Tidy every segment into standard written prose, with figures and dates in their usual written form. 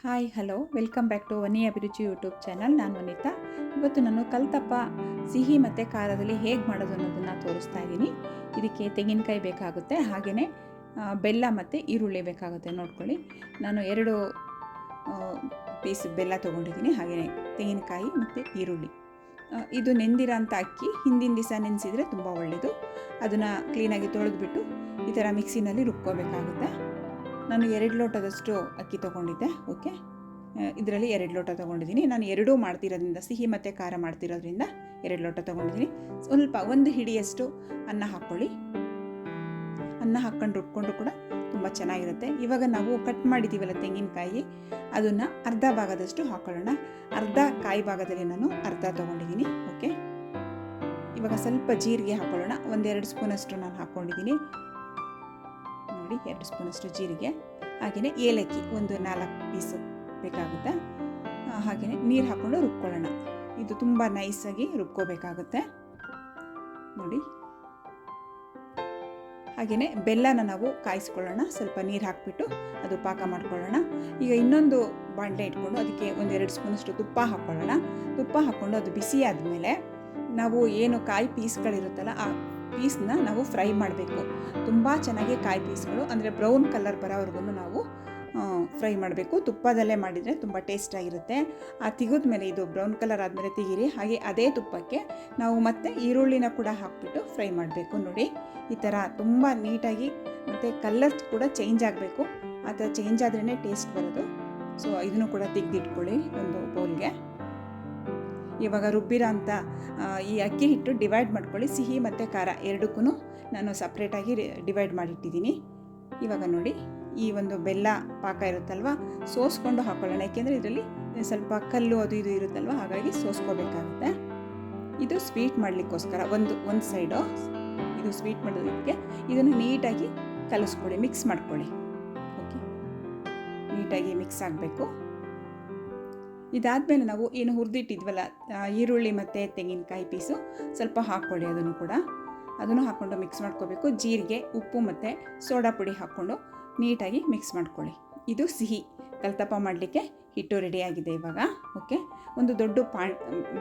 Hi hello welcome back to Vani Abhiruchi YouTube channel. ನಾನು ವನಿತಾ. ಇವತ್ತು ನಾನು ಕಲ್ತಪ್ಪ ಸಿಹಿ ಮತ್ತು ಖಾರದಲ್ಲಿ ಹೇಗೆ ಮಾಡೋದು ಅನ್ನೋದನ್ನು ತೋರಿಸ್ತಾ ಇದ್ದೀನಿ. ಇದಕ್ಕೆ ತೆಂಗಿನಕಾಯಿ ಬೇಕಾಗುತ್ತೆ, ಹಾಗೆಯೇ ಬೆಲ್ಲ ಮತ್ತು ಈರುಳ್ಳಿ ಬೇಕಾಗುತ್ತೆ. ನೋಡ್ಕೊಳ್ಳಿ, ನಾನು 2 ಪೀಸ್ ಬೆಲ್ಲ ತೊಗೊಂಡಿದ್ದೀನಿ, ಹಾಗೆಯೇ ತೆಂಗಿನಕಾಯಿ ಮತ್ತು ಈರುಳ್ಳಿ. ಇದು ನೆಂದಿರೋಂಥ ಅಕ್ಕಿ ಹಿಂದಿನ ದಿವಸ ನೆನೆಸಿದರೆ ತುಂಬ ಒಳ್ಳೆಯದು. ಅದನ್ನು ಕ್ಲೀನಾಗಿ ತೊಳೆದ್ಬಿಟ್ಟು ಈ ಥರ ಮಿಕ್ಸಿನಲ್ಲಿ ರುಬ್ಕೋಬೇಕಾಗುತ್ತೆ. ನಾನು 2 ಲೋಟದಷ್ಟು ಅಕ್ಕಿ ತೊಗೊಂಡಿದ್ದೆ. ಓಕೆ, ಇದರಲ್ಲಿ 2 ಲೋಟ ತೊಗೊಂಡಿದ್ದೀನಿ. ನಾನು 2 ಮಾಡ್ತಿರೋದ್ರಿಂದ, ಸಿಹಿ ಮತ್ತು ಖಾರ ಮಾಡ್ತಿರೋದ್ರಿಂದ 2 ಲೋಟ ತೊಗೊಂಡಿದ್ದೀನಿ. ಸ್ವಲ್ಪ 1 ಹಿಡಿಯಷ್ಟು ಅನ್ನ ಹಾಕ್ಕೊಳ್ಳಿ. ಅನ್ನ ಹಾಕ್ಕೊಂಡು ರುಬ್ಕೊಂಡ್ರು ಕೂಡ ತುಂಬ ಚೆನ್ನಾಗಿರುತ್ತೆ. ಇವಾಗ ನಾವು ಕಟ್ ಮಾಡಿದ್ದೀವಲ್ಲ ತೆಂಗಿನಕಾಯಿ, ಅದನ್ನು ಅರ್ಧ ಭಾಗದಷ್ಟು ಹಾಕ್ಕೊಳ್ಳೋಣ. ಅರ್ಧ ಕಾಯಿ ಭಾಗದಲ್ಲಿ ನಾನು ಅರ್ಧ ತೊಗೊಂಡಿದ್ದೀನಿ. ಓಕೆ, ಇವಾಗ ಸ್ವಲ್ಪ ಜೀರಿಗೆ ಹಾಕ್ಕೊಳ್ಳೋಣ. 1-2 ಸ್ಪೂನಷ್ಟು ನಾನು ಹಾಕ್ಕೊಂಡಿದ್ದೀನಿ. ನೋಡಿ, 2 ಸ್ಪೂನಷ್ಟು ಜೀರಿಗೆ, ಹಾಗೆಯೇ ಏಲಕ್ಕಿ 4 ಪೀಸು ಬೇಕಾಗುತ್ತೆ. ಹಾಗೆಯೇ ನೀರು ಹಾಕ್ಕೊಂಡು ರುಬ್ಕೊಳ್ಳೋಣ. ಇದು ತುಂಬ ನೈಸಾಗಿ ರುಬ್ಕೋಬೇಕಾಗುತ್ತೆ ನೋಡಿ. ಹಾಗೆಯೇ ಬೆಲ್ಲನ ನಾವು ಕಾಯಿಸ್ಕೊಳ್ಳೋಣ. ಸ್ವಲ್ಪ ನೀರು ಹಾಕಿಬಿಟ್ಟು ಅದು ಪಾಕ ಮಾಡ್ಕೊಳ್ಳೋಣ. ಈಗ ಇನ್ನೊಂದು ಬಾಣಲೆ ಇಟ್ಕೊಂಡು ಅದಕ್ಕೆ 1-2 ಸ್ಪೂನಷ್ಟು ತುಪ್ಪ ಹಾಕ್ಕೊಳ್ಳೋಣ. ತುಪ್ಪ ಹಾಕ್ಕೊಂಡು ಅದು ಬಿಸಿ ಆದಮೇಲೆ ನಾವು ಏನು ಕಾಯಿ ಪೀಸ್ಗಳಿರುತ್ತಲ್ಲ, ಆ ಪೀಸ್ನ ನಾವು ಫ್ರೈ ಮಾಡಬೇಕು. ತುಂಬ ಚೆನ್ನಾಗಿ ಕಾಯಿ ಪೀಸ್ಗಳು ಅಂದರೆ ಬ್ರೌನ್ ಕಲರ್ ಬರೋವರೆಗೂ ನಾವು ಫ್ರೈ ಮಾಡಬೇಕು. ತುಪ್ಪದಲ್ಲೇ ಮಾಡಿದರೆ ತುಂಬ ಟೇಸ್ಟಾಗಿರುತ್ತೆ. ಆ ತೆಗೆದ ಮೇಲೆ, ಇದು ಬ್ರೌನ್ ಕಲರ್ ಆದಮೇಲೆ ತೆಗೀರಿ. ಹಾಗೆ ಅದೇ ತುಪ್ಪಕ್ಕೆ ನಾವು ಮತ್ತೆ ಈರುಳ್ಳಿನ ಕೂಡ ಹಾಕಿಬಿಟ್ಟು ಫ್ರೈ ಮಾಡಬೇಕು. ನೋಡಿ, ಈ ಥರ ತುಂಬ ನೀಟಾಗಿ, ಮತ್ತು ಕಲರ್ ಕೂಡ ಚೇಂಜ್ ಆಗಬೇಕು. ಆ ಥರ ಚೇಂಜ್ ಆದ್ರೇ ಟೇಸ್ಟ್ ಬರೋದು. ಸೊ ಇದನ್ನು ಕೂಡ ತೆಗೆದಿಟ್ಕೊಳ್ಳಿ ಒಂದು ಬೌಲ್ಗೆ. ಇವಾಗ ರುಬ್ಬಿರೋ ಅಂಥ ಈ ಅಕ್ಕಿ ಹಿಟ್ಟು ಡಿವೈಡ್ ಮಾಡ್ಕೊಳ್ಳಿ. ಸಿಹಿ ಮತ್ತು ಖಾರ ಎರಡಕ್ಕೂ ನಾನು ಸಪ್ರೇಟಾಗಿ ಡಿವೈಡ್ ಮಾಡಿಟ್ಟಿದ್ದೀನಿ. ಇವಾಗ ನೋಡಿ, ಈ ಒಂದು ಬೆಲ್ಲ ಪಾಕ ಇರುತ್ತಲ್ವ, ಸೋಸ್ಕೊಂಡು ಹಾಕ್ಕೊಳ್ಳೋಣ. ಯಾಕೆಂದರೆ ಇದರಲ್ಲಿ ಸ್ವಲ್ಪ ಕಲ್ಲು ಅದು ಇದು ಇರುತ್ತಲ್ವ, ಹಾಗಾಗಿ ಸೋಸ್ಕೋಬೇಕಾಗುತ್ತೆ. ಇದು ಸ್ವೀಟ್ ಮಾಡಲಿಕ್ಕೋಸ್ಕರ ಒಂದು ಸೈಡು ಇದು ಸ್ವೀಟ್ ಮಾಡೋದಕ್ಕೆ. ಇದನ್ನು ನೀಟಾಗಿ ಕಲಿಸ್ಕೊಳ್ಳಿ, ಮಿಕ್ಸ್ ಮಾಡ್ಕೊಳ್ಳಿ. ಓಕೆ, ನೀಟಾಗಿ ಮಿಕ್ಸ್ ಆಗಬೇಕು. ಇದಾದಮೇಲೆ ನಾವು ಏನು ಹುರಿದಿಟ್ಟಿದ್ವಲ್ಲ ಈರುಳ್ಳಿ ಮತ್ತು ತೆಂಗಿನಕಾಯಿ ಪೀಸು, ಸ್ವಲ್ಪ ಹಾಕ್ಕೊಳ್ಳಿ. ಅದನ್ನು ಹಾಕ್ಕೊಂಡು ಮಿಕ್ಸ್ ಮಾಡ್ಕೋಬೇಕು. ಜೀರಿಗೆ, ಉಪ್ಪು ಮತ್ತು ಸೋಡಾ ಪುಡಿ ಹಾಕ್ಕೊಂಡು ನೀಟಾಗಿ ಮಿಕ್ಸ್ ಮಾಡ್ಕೊಳ್ಳಿ. ಇದು ಸಿಹಿ ಕಲ್ತಪ್ಪ ಮಾಡಲಿಕ್ಕೆ ಹಿಟ್ಟು ರೆಡಿಯಾಗಿದೆ ಇವಾಗ. ಓಕೆ, ಒಂದು ದೊಡ್ಡ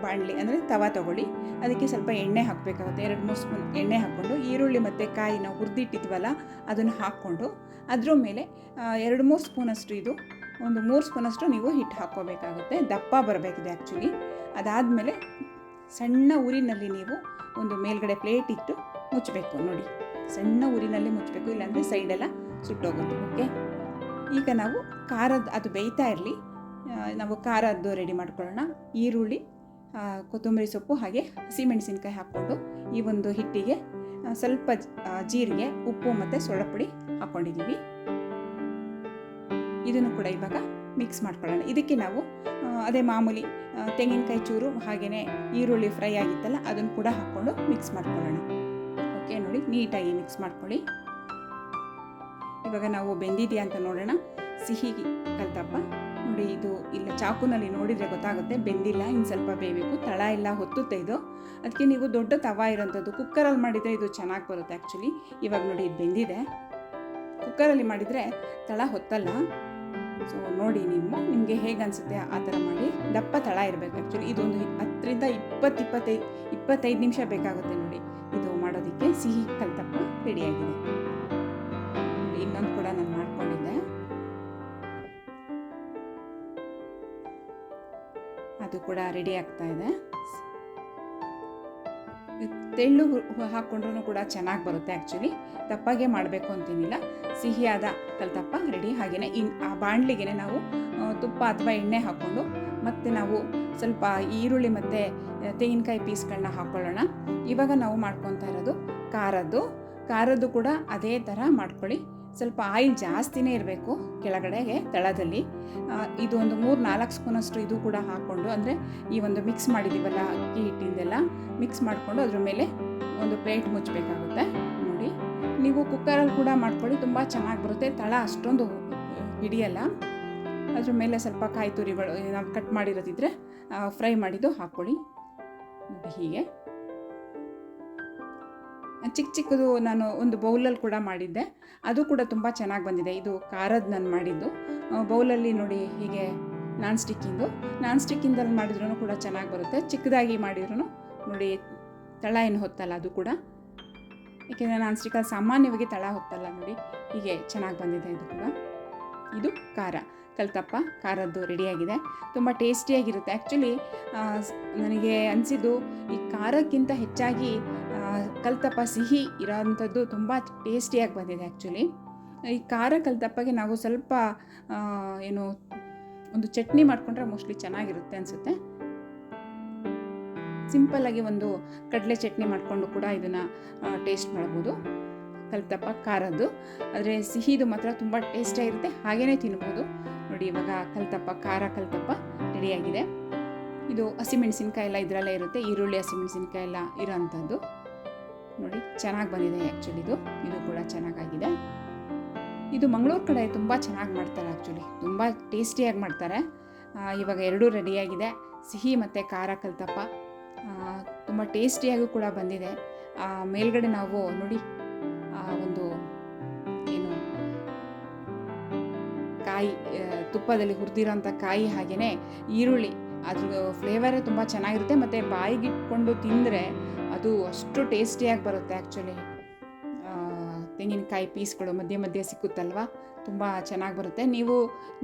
ಬಾಣಲಿ ಅಂದರೆ ತವಾ ತೊಗೊಳ್ಳಿ. ಅದಕ್ಕೆ ಸ್ವಲ್ಪ ಎಣ್ಣೆ ಹಾಕಬೇಕಾಗುತ್ತೆ. 2-3 ಸ್ಪೂನ್ ಎಣ್ಣೆ ಹಾಕ್ಕೊಂಡು ಈರುಳ್ಳಿ ಮತ್ತು ಕಾಯಿ ನಾವು ಹುರಿದಿಟ್ಟಿದ್ವಲ್ಲ ಅದನ್ನು ಹಾಕ್ಕೊಂಡು ಅದ್ರ ಮೇಲೆ 2-3 ಸ್ಪೂನಷ್ಟು, ಇದು 3 ಸ್ಪೂನಷ್ಟು ನೀವು ಹಿಟ್ಟು ಹಾಕ್ಕೋಬೇಕಾಗುತ್ತೆ. ದಪ್ಪ ಬರಬೇಕಿದೆ ಆ್ಯಕ್ಚುಲಿ. ಅದಾದಮೇಲೆ ಸಣ್ಣ ಉರಿನಲ್ಲಿ ನೀವು ಒಂದು ಮೇಲ್ಗಡೆ ಪ್ಲೇಟ್ ಇಟ್ಟು ಮುಚ್ಚಬೇಕು. ನೋಡಿ, ಸಣ್ಣ ಉರಿನಲ್ಲಿ ಮುಚ್ಚಬೇಕು, ಇಲ್ಲಾಂದರೆ ಸೈಡೆಲ್ಲ ಸುಟ್ಟೋಗುತ್ತೆ. ಓಕೆ, ಈಗ ನಾವು ಖಾರದ ಅದು ಬೇಯ್ತಾ ಇರಲಿ. ನಾವು ಖಾರದ್ದು ರೆಡಿ ಮಾಡ್ಕೊಳ್ಳೋಣ. ಈರುಳ್ಳಿ, ಕೊತ್ತಂಬರಿ ಸೊಪ್ಪು, ಹಾಗೆ ಹಸಿಮೆಣಸಿನ್ಕಾಯಿ ಹಾಕ್ಕೊಂಡು ಈ ಒಂದು ಹಿಟ್ಟಿಗೆ ಸ್ವಲ್ಪ ಜೀರಿಗೆ, ಉಪ್ಪು ಮತ್ತು ಸೋಡಾ ಪುಡಿ ಹಾಕ್ಕೊಂಡಿದ್ದೀವಿ. ಇದನ್ನು ಕೂಡ ಇವಾಗ ಮಿಕ್ಸ್ ಮಾಡ್ಕೊಳ್ಳೋಣ. ಇದಕ್ಕೆ ನಾವು ಅದೇ ಮಾಮೂಲಿ ತೆಂಗಿನಕಾಯಿ ಚೂರು, ಹಾಗೆಯೇ ಈರುಳ್ಳಿ ಫ್ರೈ ಆಗಿತ್ತಲ್ಲ ಅದನ್ನು ಕೂಡ ಹಾಕ್ಕೊಂಡು ಮಿಕ್ಸ್ ಮಾಡ್ಕೊಳ್ಳೋಣ. ಓಕೆ, ನೋಡಿ, ನೀಟಾಗಿ ಮಿಕ್ಸ್ ಮಾಡ್ಕೊಳ್ಳಿ. ಇವಾಗ ನಾವು ಬೆಂದಿದೆಯಾ ಅಂತ ನೋಡೋಣ. ಸಿಹಿ ಕಲ್ತಪ್ಪ ನೋಡಿ, ಇದು ಇಲ್ಲ ಚಾಕುನಲ್ಲಿ ನೋಡಿದರೆ ಗೊತ್ತಾಗುತ್ತೆ ಬೆಂದಿಲ್ಲ, ಇನ್ನು ಸ್ವಲ್ಪ ಬೇಯಬೇಕು. ತಳ ಎಲ್ಲ ಹೊತ್ತುತ್ತೆ ಇದು. ಅದಕ್ಕೆ ನೀವು ದೊಡ್ಡ ತವಾ ಇರೋಂಥದ್ದು ಕುಕ್ಕರಲ್ಲಿ ಮಾಡಿದರೆ ಇದು ಚೆನ್ನಾಗಿ ಬರುತ್ತೆ ಆ್ಯಕ್ಚುಲಿ. ಇವಾಗ ನೋಡಿ, ಇದು ಬೆಂದಿದೆ. ಕುಕ್ಕರಲ್ಲಿ ಮಾಡಿದರೆ ತಳ ಹೊತ್ತಲ್ಲ. ಸೊ ನೋಡಿ, ನಿಮಗೆ ಹೇಗೆ ಅನಿಸುತ್ತೆ ಆ ಥರ ಮಾಡಿ. ದಪ್ಪ ತಳ ಇರಬೇಕು ಆ್ಯಕ್ಚುಲಿ. ಇದೊಂದು 10ರಿಂದ 25 ನಿಮಿಷ ಬೇಕಾಗುತ್ತೆ ನೋಡಿ ಇದು ಮಾಡೋದಕ್ಕೆ. ಸಿಹಿ ಕಲ್ತಪ್ಪ ರೆಡಿಯಾಗಿದೆ. ಇನ್ನೊಂದು ಕೂಡ ನಾನು ಮಾಡ್ಕೊಂಡಿದ್ದೆ, ಅದು ಕೂಡ ರೆಡಿ ಆಗ್ತಾ ಇದೆ. ತೆಳ್ಳು ಹಾಕ್ಕೊಂಡ್ರೂ ಕೂಡ ಚೆನ್ನಾಗಿ ಬರುತ್ತೆ ಆ್ಯಕ್ಚುಲಿ. ದಪ್ಪಗೆ ಮಾಡಬೇಕು ಅಂತೇನಿಲ್ಲ. ಸಿಹಿಯಾದ ಕಲ್ತಪ್ಪ ರೆಡಿ. ಹಾಗೆಯೇ ಆ ಬಾಣಲಿಗೆ ನಾವು ತುಪ್ಪ ಅಥವಾ ಎಣ್ಣೆ ಹಾಕ್ಕೊಂಡು ಮತ್ತು ನಾವು ಸ್ವಲ್ಪ ಈರುಳ್ಳಿ ಮತ್ತು ತೆಂಗಿನಕಾಯಿ ಪೀಸ್ಗಳನ್ನ ಹಾಕ್ಕೊಳ್ಳೋಣ. ಇವಾಗ ನಾವು ಮಾಡ್ಕೊತಾ ಇರೋದು ಖಾರದ್ದು ಕೂಡ ಅದೇ ಥರ ಮಾಡ್ಕೊಳ್ಳಿ. ಸ್ವಲ್ಪ ಆಯಿಲ್ ಜಾಸ್ತಿನೇ ಇರಬೇಕು ಕೆಳಗಡೆಗೆ ತಳದಲ್ಲಿ. ಇದು ಒಂದು 3-4 ಸ್ಪೂನಷ್ಟು ಇದು ಕೂಡ ಹಾಕ್ಕೊಂಡು, ಅಂದರೆ ಈ ಒಂದು ಮಿಕ್ಸ್ ಮಾಡಿದ್ದೀವಲ್ಲ ಅಕ್ಕಿ ಹಿಟ್ಟಿಂದೆಲ್ಲ ಮಿಕ್ಸ್ ಮಾಡಿಕೊಂಡು ಅದ್ರ ಮೇಲೆ ಒಂದು ಪ್ಲೇಟ್ ಮುಚ್ಚಬೇಕಾಗುತ್ತೆ. ನೋಡಿ, ನೀವು ಕುಕ್ಕರಲ್ಲಿ ಕೂಡ ಮಾಡ್ಕೊಳ್ಳಿ, ತುಂಬ ಚೆನ್ನಾಗಿ ಬರುತ್ತೆ. ತಳ ಅಷ್ಟೊಂದು ಹಿಡಿಯಲ್ಲ. ಅದ್ರ ಮೇಲೆ ಸ್ವಲ್ಪ ಕಾಯಿ ತುರಿಗಳು ನಾವು ಕಟ್ ಮಾಡಿರೋದಿದ್ರೆ ಫ್ರೈ ಮಾಡಿದ್ದು ಹಾಕ್ಕೊಳ್ಳಿ. ನೋಡಿ, ಹೀಗೆ ಚಿಕ್ಕ ಚಿಕ್ಕದು ನಾನು ಒಂದು ಬೌಲಲ್ಲಿ ಕೂಡ ಮಾಡಿದ್ದೆ, ಅದು ಕೂಡ ತುಂಬ ಚೆನ್ನಾಗಿ ಬಂದಿದೆ. ಇದು ಖಾರದ್ದು ನಾನು ಮಾಡಿದ್ದು ಬೌಲಲ್ಲಿ ನೋಡಿ, ಹೀಗೆ ನಾನ್ ಸ್ಟಿಕ್ಕಿಂದಲ್ಲಿ ಮಾಡಿದ್ರೂ ಕೂಡ ಚೆನ್ನಾಗಿ ಬರುತ್ತೆ. ಚಿಕ್ಕದಾಗಿ ಮಾಡಿದ್ರೂ ನೋಡಿ ತಳ ಏನು ಹೊತ್ತಲ್ಲ ಅದು ಕೂಡ, ಏಕೆಂದರೆ ನಾನ್ ಸ್ಟಿಕ್ಕಲ್ಲಿ ಸಾಮಾನ್ಯವಾಗಿ ತಳ ಹೊತ್ತಲ್ಲ ನೋಡಿ, ಹೀಗೆ ಚೆನ್ನಾಗಿ ಬಂದಿದೆ ಇದು ಕೂಡ. ಇದು ಕಲ್ತಪ್ಪ ಖಾರದ್ದು ರೆಡಿಯಾಗಿದೆ. ತುಂಬ ಟೇಸ್ಟಿಯಾಗಿರುತ್ತೆ. ಆ್ಯಕ್ಚುಲಿ ನನಗೆ ಅನಿಸಿದ್ದು ಈ ಖಾರಕ್ಕಿಂತ ಹೆಚ್ಚಾಗಿ ಕಲ್ತಪ್ಪ ಸಿಹಿ ಇರೋವಂಥದ್ದು ತುಂಬ ಟೇಸ್ಟಿಯಾಗಿ ಬಂದಿದೆ. ಆ್ಯಕ್ಚುಲಿ ಈ ಕಲ್ತಪ್ಪಗೆ ನಾವು ಸ್ವಲ್ಪ ಏನು ಒಂದು ಚಟ್ನಿ ಮಾಡಿಕೊಂಡ್ರೆ ಮೋಸ್ಟ್ಲಿ ಚೆನ್ನಾಗಿರುತ್ತೆ ಅನಿಸುತ್ತೆ. ಸಿಂಪಲ್ಲಾಗಿ ಒಂದು ಕಡಲೆ ಚಟ್ನಿ ಮಾಡಿಕೊಂಡು ಕೂಡ ಇದನ್ನು ಟೇಸ್ಟ್ ಮಾಡ್ಬೋದು. ಕಲ್ತಪ್ಪ ಖಾರದ್ದು, ಆದರೆ ಸಿಹಿದು ಮಾತ್ರ ತುಂಬ ಟೇಸ್ಟಿಯಾಗಿರುತ್ತೆ, ಹಾಗೇ ತಿನ್ಬೋದು ನೋಡಿ. ಇವಾಗ ಕಲ್ತಪ್ಪ ರೆಡಿಯಾಗಿದೆ. ಇದು ಹಸಿಮೆಣಸಿನ್ಕಾಯಿ ಎಲ್ಲ ಇದರಲ್ಲೇ ಇರುತ್ತೆ, ಈರುಳ್ಳಿ ಹಸಿಮೆಣಸಿನ್ಕಾಯಿ ಎಲ್ಲ ಇರೋವಂಥದ್ದು ನೋಡಿ. ಚೆನ್ನಾಗಿ ಬಂದಿದೆ ಆ್ಯಕ್ಚುಲಿ ಇದು ಕೂಡ ಚೆನ್ನಾಗಾಗಿದೆ. ಇದು ಮಂಗಳೂರು ಕಡೆ ತುಂಬ ಚೆನ್ನಾಗಿ ಮಾಡ್ತಾರೆ, ಆ್ಯಕ್ಚುಲಿ ತುಂಬ ಟೇಸ್ಟಿಯಾಗಿ ಮಾಡ್ತಾರೆ. ಇವಾಗ ಎರಡೂ ರೆಡಿಯಾಗಿದೆ, ಸಿಹಿ ಮತ್ತು ಕಲ್ತಪ್ಪ ತುಂಬ ಟೇಸ್ಟಿಯಾಗೂ ಕೂಡ ಬಂದಿದೆ. ಮೇಲ್ಗಡೆ ನಾವು ನೋಡಿ ಒಂದು ಏನು ಕಾಯಿ, ತುಪ್ಪದಲ್ಲಿ ಹುರಿದಿರೋಂಥ ಕಾಯಿ, ಹಾಗೆಯೇ ಈರುಳ್ಳಿ, ಅದ್ರ ಫ್ಲೇವರೇ ತುಂಬ ಚೆನ್ನಾಗಿರುತ್ತೆ. ಮತ್ತು ಬಾಯಿಗಿಟ್ಕೊಂಡು ತಿಂದರೆ ಅದು ಅಷ್ಟು ಟೇಸ್ಟಿಯಾಗಿ ಬರುತ್ತೆ. ಆ್ಯಕ್ಚುಲಿ ತೆಂಗಿನಕಾಯಿ ಪೀಸ್ಗಳು ಮಧ್ಯೆ ಸಿಕ್ಕುತ್ತಲ್ವ, ತುಂಬ ಚೆನ್ನಾಗಿ ಬರುತ್ತೆ.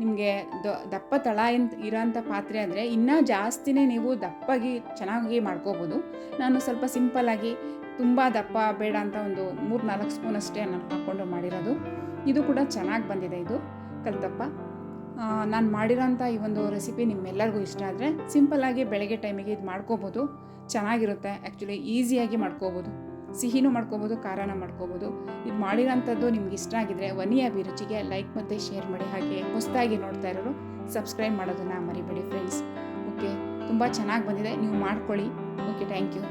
ನಿಮಗೆ ದಪ್ಪ ತಳ ಇರೋಂಥ ಪಾತ್ರೆ ಆದರೆ ಇನ್ನೂ ಜಾಸ್ತಿನೇ ನೀವು ದಪ್ಪಾಗಿ ಚೆನ್ನಾಗಿ ಮಾಡ್ಕೋಬೋದು. ನಾನು ಸ್ವಲ್ಪ ಸಿಂಪಲ್ಲಾಗಿ ತುಂಬ ದಪ್ಪ ಬೇಡ ಅಂತ ಒಂದು 3-4 ಸ್ಪೂನ್ ಅಷ್ಟೇ ನಾನು ಹಾಕ್ಕೊಂಡು ಮಾಡಿರೋದು. ಇದು ಕೂಡ ಚೆನ್ನಾಗಿ ಬಂದಿದೆ. ಇದು ಕಲ್ತಪ್ಪ ನಾನು ಮಾಡಿರೋಂಥ ಈ ಒಂದು ರೆಸಿಪಿ ನಿಮ್ಮೆಲ್ಲರಿಗೂ ಇಷ್ಟ ಆದರೆ ಸಿಂಪಲ್ಲಾಗಿ ಬೆಳಗ್ಗೆ ಟೈಮಿಗೆ ಇದು ಮಾಡ್ಕೋಬೋದು, ಚೆನ್ನಾಗಿರುತ್ತೆ. ಆ್ಯಕ್ಚುಲಿ ಈಸಿಯಾಗಿ ಮಾಡ್ಕೋಬೋದು, ಸಿಹಿನೂ ಮಾಡ್ಕೋಬೋದು, ಖಾರನೂ ಮಾಡ್ಕೋಬೋದು. ಇದು ಮಾಡಿರೋಂಥದ್ದು ನಿಮ್ಗೆ ಇಷ್ಟ ಆಗಿದ್ರೆ ವನಿ ಅಭಿರುಚಿಗೆ ಲೈಕ್ ಮತ್ತು ಶೇರ್ ಮಾಡಿ. ಹಾಗೆ ಹೊಸದಾಗಿ ನೋಡ್ತಾ ಇರೋರು ಸಬ್ಸ್ಕ್ರೈಬ್ ಮಾಡೋದನ್ನು ಮರಿಬೇಡಿ ಫ್ರೆಂಡ್ಸ್. ಓಕೆ, ತುಂಬ ಚೆನ್ನಾಗಿ ಬಂದಿದೆ, ನೀವು ಮಾಡ್ಕೊಳ್ಳಿ. Okay, thank you.